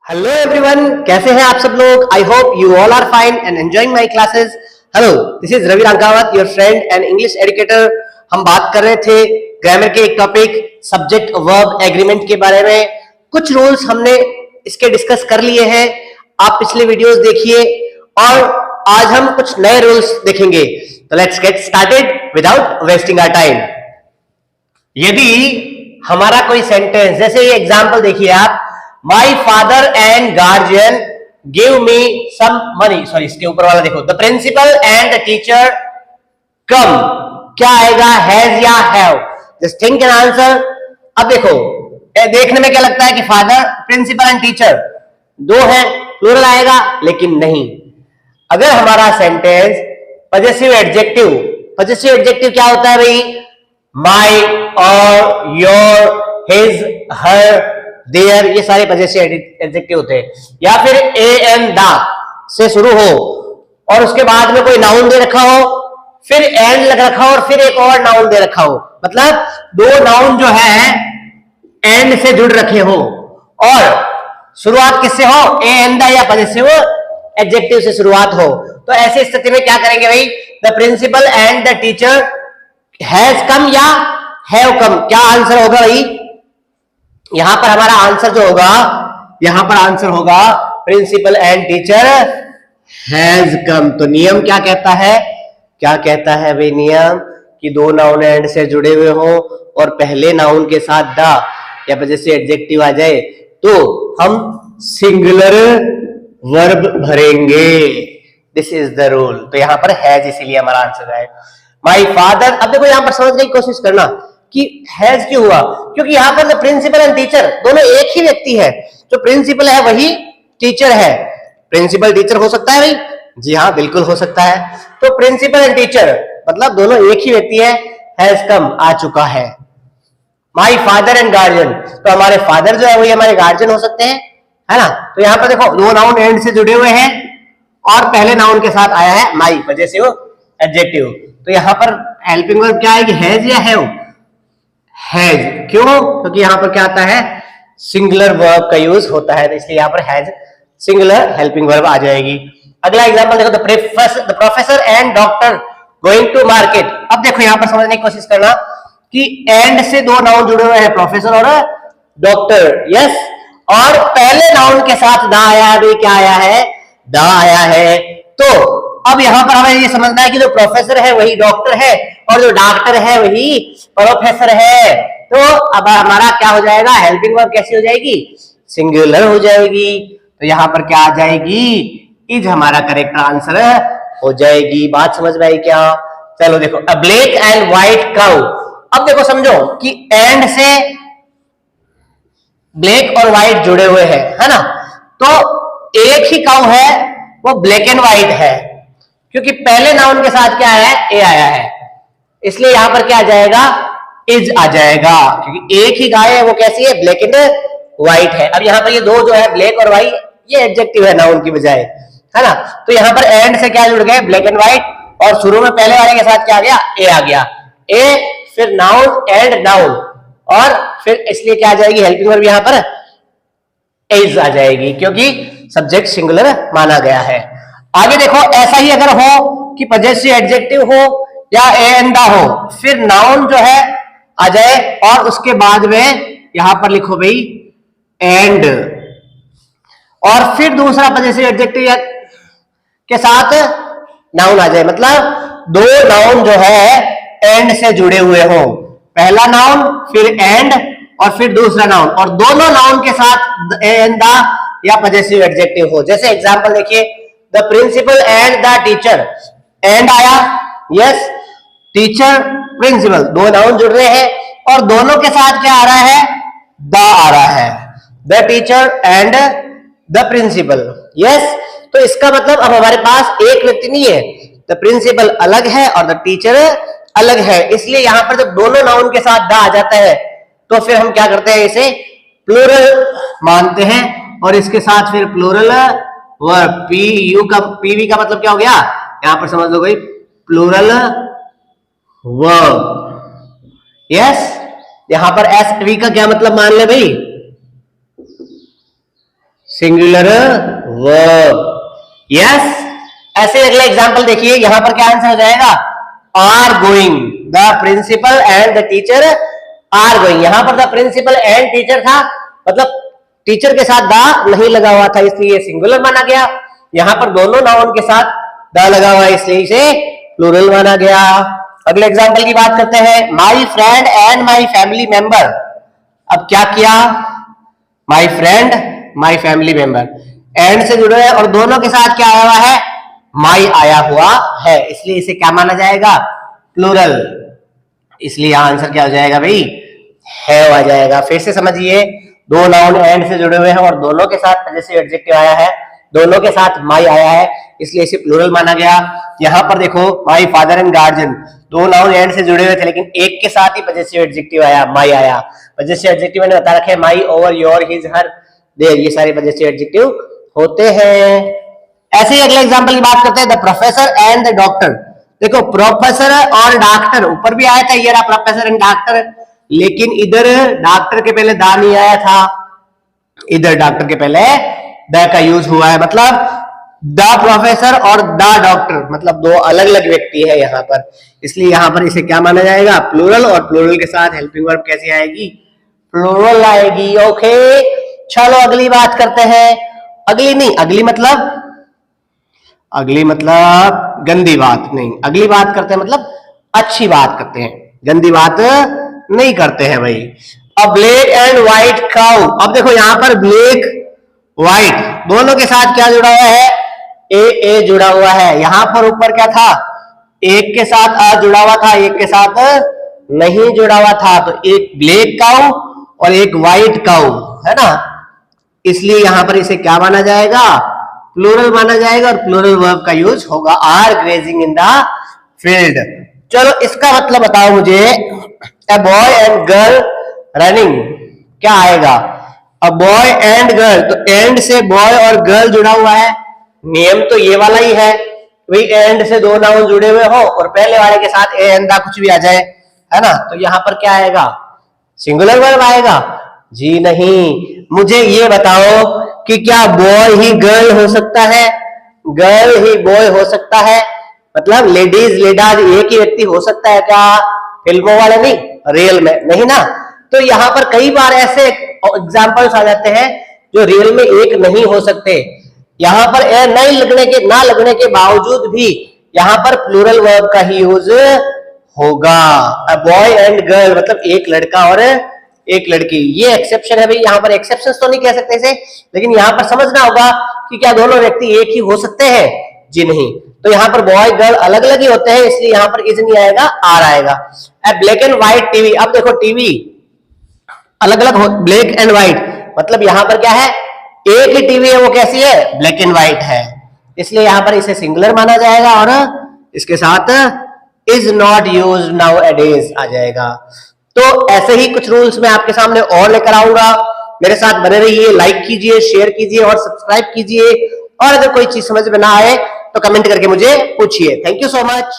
Hello everyone, कैसे हैं आप सब लोग। I hope you all are fine and enjoying my classes. Hello, this is Ravi Rankawat, your friend and English educator. हम बात कर रहे थे ग्रामर के एक टॉपिक सब्जेक्ट वर्ब एग्रीमेंट के बारे में। कुछ रूल्स हमने इसके डिस्कस कर लिए हैं, आप पिछले वीडियोस देखिए और आज हम कुछ नए रूल्स देखेंगे। तो let's get started without wasting our time. यदि हमारा कोई सेंटेंस, जैसे ये एग्जांपल देखिए आप, my father and guardian give me some money, sorry इसके ऊपर वाला देखो, the principal and the teacher come, क्या आएगा, हैज या have. Just think an answer. अब देखो, देखने में क्या लगता है कि फादर, प्रिंसिपल एंड टीचर दो हैं, प्लूरल आएगा, लेकिन नहीं। अगर हमारा sentence possessive adjective, possessive adjective क्या होता है भाई, माई और योर, हिज, हर, देयर, ये सारे पजेसिव एडजेक्टिव होते हैं। या फिर ए एंड दा से शुरू हो और उसके बाद में कोई नाउन दे रखा हो, फिर एंड लग रखा हो और फिर एक और नाउन दे रखा हो, मतलब दो नाउन जो है एंड से जुड़ रखे हो और शुरुआत किससे हो, ए एंड दा या पजेसिव एडजेक्टिव से शुरुआत हो। तो ऐसी स्थिति में क्या करेंगे भाई, the principal and the teacher has come या हैव कम, क्या आंसर होगा भाई। यहां पर हमारा आंसर जो होगा, यहां पर आंसर होगा principal and teacher has come. तो नियम क्या कहता है, क्या कहता है भाई नियम, कि दो नाउन एंड से जुड़े हुए हो और पहले नाउन के साथ दा या जैसे एडजेक्टिव आ जाए तो हम सिंगुलर वर्ब भरेंगे। This is the rule. तो यहां पर हैज, इसीलिए हमारा आंसर है माई फादर। अब देखो यहां पर समझने की कोशिश करना कि हैज क्यों हुआ, क्योंकि यहां पर प्रिंसिपल एंड टीचर दोनों एक ही व्यक्ति है। जो प्रिंसिपल है वही टीचर है। प्रिंसिपल टीचर हो सकता है भाई, जी हाँ बिल्कुल हो सकता है। तो प्रिंसिपल एंड टीचर मतलब दोनों एक ही व्यक्ति है, हैज कम आ चुका है। माई फादर एंड गार्जियन, तो हमारे फादर जो है वही हमारे गार्जियन हो सकते हैं, है ना। तो यहां पर देखो दो नाउन एंड से जुड़े हुए हैं और पहले नाउन के साथ आया है माई, वजह से वो एडजेक्टिव। तो यहां पर हेल्पिंग वर्ब क्या आएगी, हैज या हैव, हैज। क्यों, क्योंकि यहां पर क्या आता है, सिंगुलर वर्ब का यूज होता है, तो इसलिए यहां पर हैज सिंगुलर हेल्पिंग वर्ब आ जाएगी। अगला एग्जांपल देखो, the professor and doctor going to market. अब देखो यहां पर समझने की कोशिश करना कि एंड से दो नाउन जुड़े हुए हैं, प्रोफेसर और डॉक्टर, यस, और पहले नाउन के साथ दा आया है, क्या आया है, दा आया है। तो अब यहां पर हमें ये समझना है कि जो प्रोफेसर है वही डॉक्टर है और जो डॉक्टर है वही प्रोफेसर है। तो अब हमारा क्या हो जाएगा, हेल्पिंग वर्ब कैसी हो जाएगी, सिंगुलर हो जाएगी। तो यहां पर क्या आ जाएगी, इज हमारा करेक्ट आंसर हो जाएगी। बात समझ में आई क्या। चलो देखो, अ ब्लैक एंड व्हाइट काउ। अब देखो समझो कि एंड से ब्लैक और व्हाइट जुड़े हुए हैं, है ना। तो एक ही काउ है वो ब्लैक एंड व्हाइट है, क्योंकि पहले नाउन के साथ क्या है, ए आया है, इसलिए यहां पर क्या आ जाएगा, इज आ जाएगा, क्योंकि एक ही गाय है वो कैसी है, ब्लैक एंड व्हाइट है। अब यहाँ पर ये दो जो है ब्लैक और व्हाइट, ये एडजेक्टिव है नाउन की बजाय, है ना। तो यहाँ पर एंड से क्या जुड़ गए, ब्लैक एंड व्हाइट, और शुरू में पहले वाले के साथ क्या आ गया, ए आ गया, ए फिर नाउन एंड नाउन, और फिर इसलिए क्या आ जाएगी, हेल्पिंग वर्ब यहाँ पर इज आ जाएगी, क्योंकि सब्जेक्ट सिंगुलर माना गया है। आगे देखो, ऐसा ही अगर हो कि पजेसिव एडजेक्टिव हो या ए एंड दा हो, फिर नाउन जो है आ जाए और उसके बाद में यहां पर लिखो भाई एंड, और फिर दूसरा पजेसिव एडजेक्टिव के साथ नाउन आ जाए, मतलब दो नाउन जो है एंड से जुड़े हुए हो, पहला नाउन फिर एंड और फिर दूसरा नाउन, और दोनों नाउन के साथ ए एंड दा या पजेसिव एडजेक्टिव हो। जैसे एग्जांपल देखिए, the principal and the teacher, and आया, यस, टीचर प्रिंसिपल, दो नाउन जुड़ रहे हैं और दोनों के साथ क्या आ रहा है, द आ रहा है, the teacher and the principal, yes. तो इसका मतलब अब हमारे पास एक व्यक्ति नहीं है, द प्रिंसिपल अलग है और द टीचर अलग है, इसलिए यहां पर जब दोनों नाउन के साथ द आ जाता है तो फिर हम क्या करते हैं, इसे प्लूरल मानते हैं और इसके साथ फिर प्लूरल वर्ब, पी यू का, पीवी का मतलब क्या हो गया, यहां पर समझ लो भाई प्लूरल वर्ब, यस। यहां पर एस वी का क्या मतलब मान ले भाई, सिंगुलर वर्ब। यस, ऐसे अगला एग्जांपल देखिए, यहां पर क्या आंसर हो जाएगा? Are going, the principal and the teacher are going. यहां पर द प्रिंसिपल एंड टीचर था, मतलब टीचर के साथ द नहीं लगा हुआ था, इसलिए सिंगुलर माना गया। यहां पर दोनों नाउन के साथ द लगा हुआ है, इसलिए इसे प्लूरल माना गया। अगले एग्जांपल की बात करते हैं, my friend and my family member. अब क्या किया? My friend, my family member, and से जुड़े हैं और दोनों के साथ क्या आया हुआ है? माई आया हुआ है, इसलिए इसे क्या माना जाएगा? प्लूरल। इसलिए यहां आंसर क्या हो जाएगा भाई? हैव आ जाएगा। फिर से समझिए, दो नाउन एंड से जुड़े हुए हैं और दोनों के साथ पजेसिव एडजेक्टिव आया है, दोनों के साथ माई आया है, इसलिए इसे प्लूरल माना गया। यहां पर देखो, माई फादर एंड गार्जियन, दो नाउन एंड से जुड़े हुए थे, लेकिन एक के साथ ही पजेसिव एडजेक्टिव आया, माई आया। पजेसिव एडजेक्टिव मैंने बता रखे, my, our, your, his, her, their, ये सारे पजेसिव एडजेक्टिव होते हैं। ऐसे ही अगले एग्जांपल की बात करते हैं, the professor and the doctor. देखो, प्रोफेसर और डॉक्टर ऊपर भी आया था, ये रहा प्रोफेसर एंड डॉक्टर, लेकिन इधर डॉक्टर के पहले दा नहीं आया था, इधर डॉक्टर के पहले द का यूज हुआ है। मतलब द प्रोफेसर और द डॉक्टर, मतलब दो अलग अलग व्यक्ति है यहाँ पर, इसलिए यहाँ पर इसे क्या माना जाएगा? प्लूरल। और प्लूरल के साथ हेल्पिंग वर्ब कैसी आएगी? प्लूरल आएगी। ओके, चलो अगली बात करते हैं। अगली नहीं, अगली मतलब गंदी बात नहीं, अगली बात करते हैं मतलब अच्छी बात करते हैं, गंदी बात नहीं करते हैं भाई। अब ब्लैक एंड व्हाइट काउ। अब देखो, यहां पर ब्लैक व्हाइट दोनों के साथ क्या जुड़ा हुआ है? ए जुड़ा हुआ है। यहां पर ऊपर क्या था? एक के साथ आ जुड़ा हुआ था, एक के साथ नहीं जुड़ा हुआ था, तो एक ब्लैक काउ और एक व्हाइट काउ है ना, इसलिए यहां पर इसे क्या माना जाएगा? प्लूरल माना जाएगा और प्लूरल वर्ब का यूज होगा, are grazing in the field. चलो इसका मतलब बताओ मुझे, a boy and girl running, क्या आएगा? अ बॉय एंड गर्ल, तो एंड से बॉय और गर्ल जुड़ा हुआ है, नियम तो ये वाला ही है भाई, एंड से दो नाउन जुड़े हुए हो और पहले वाले के साथ ए एंड दा कुछ भी आ जाए, है ना, तो यहां पर क्या आएगा? सिंगुलर वर्ब आएगा? जी नहीं। मुझे ये बताओ कि क्या बॉय ही गर्ल हो सकता है? गर्ल ही बॉय हो सकता है? मतलब लेडीज लेडाज एक ही व्यक्ति हो सकता है क्या? फिल्मों वाले नहीं, रियल में नहीं ना। तो यहाँ पर कई बार ऐसे एग्जाम्पल्स आ जाते हैं जो रियल में एक नहीं हो सकते। यहाँ पर ए ना लगने के बावजूद भी यहाँ पर प्लूरल वर्ब का ही यूज होगा। अ बॉय एंड गर्ल मतलब एक लड़का और एक लड़की, ये एक्सेप्शन है भाई। यहाँ पर एक्सेप्शन तो नहीं कह सकते इसे, लेकिन यहाँ पर समझना होगा कि क्या दोनों व्यक्ति एक ही हो सकते हैं? जी नहीं। तो यहाँ पर बॉय गर्ल अलग अलग ही होते हैं, इसलिए यहाँ पर इज नहीं आएगा, आर आएगा। ब्लैक एंड व्हाइट टीवी, अब देखो टीवी अलग अलग हो, ब्लैक एंड व्हाइट मतलब यहाँ पर क्या है? एक ही टीवी है, वो कैसी है? ब्लैक एंड व्हाइट है, इसलिए यहाँ पर इसे सिंगुलर माना जाएगा और इसके साथ इज नॉट यूज नाउ एडेज आ जाएगा। तो ऐसे ही कुछ रूल्स मैं आपके सामने और लेकर आऊंगा, मेरे साथ बने रहिए, लाइक कीजिए, शेयर कीजिए और सब्सक्राइब कीजिए। और अगर कोई चीज समझ में ना आए तो कमेंट करके मुझे पूछिए। Thank you so much.